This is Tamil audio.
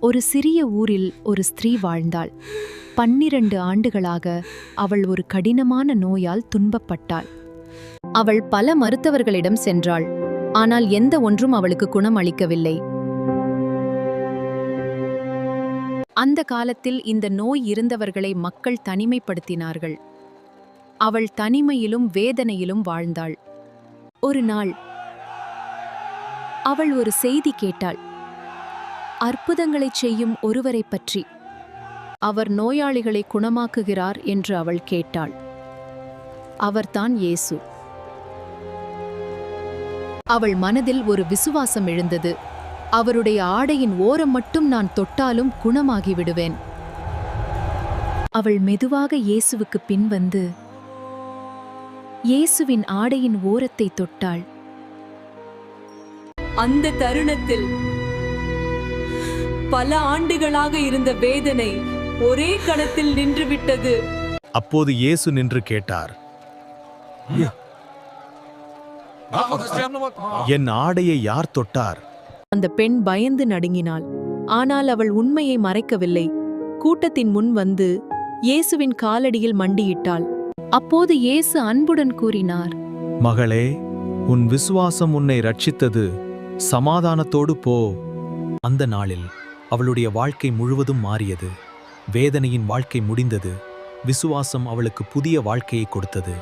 ஒரு சிறிய ஊரில் ஒரு ஸ்திரீ வாழ்ந்தாள். 12 ஆண்டுகளாக அவள் ஒரு கடினமான நோயால் துன்பப்பட்டாள். அவள் பல மருத்துவர்களிடம் சென்றாள், ஆனால் எந்த ஒன்றும் அவளுக்கு குணம் அளிக்கவில்லை. அந்த காலத்தில் இந்த நோய் இருந்தவர்களை மக்கள் தனிமைப்படுத்தினார்கள். அவள் தனிமையிலும் வேதனையிலும் வாழ்ந்தாள். ஒரு நாள் அவள் ஒரு செய்தி கேட்டாள், அற்புதங்களைச் செய்யும் ஒருவரைப் பற்றி. அவர் நோயாளிகளை குணமாக்குகிறார் என்று அவள் கேட்டாள். அவர்தான் இயேசு. அவள் மனதில் ஒரு விசுவாசம் எழுந்தது. அவருடைய ஆடையின் ஓரம் மட்டும் நான் தொட்டாலும் குணமாகி விடுவேன். அவள் மெதுவாக இயேசுவுக்கு பின்வந்து இயேசுவின் ஆடையின் ஓரத்தை தொட்டாள். அந்த தருணத்தில் பல ஆண்டுகளாக இருந்த வேதனை ஒரே கணத்தில் நின்றுவிட்டது. அப்போது இயேசு நின்று கேட்டார், என் ஆடையை யார் தொட்டார்? அந்த பெண் பயந்து நடுங்கினாள். ஆனால் அவள் உண்மையை மறைக்கவில்லை. கூட்டத்தின் முன் வந்து இயேசுவின் காலடியில் மண்டியிட்டாள். அப்போது இயேசு அன்புடன் கூறினார், மகளே, உன் விசுவாசம் உன்னை ரட்சித்தது. சமாதானத்தோடு போ. அந்த நாளில் அவளுடைய வாழ்க்கை முழுவதும் மாறியது. வேதனையின் வாழ்க்கை முடிந்தது. விசுவாசம் அவளுக்கு புதிய வாழ்க்கையை கொடுத்தது.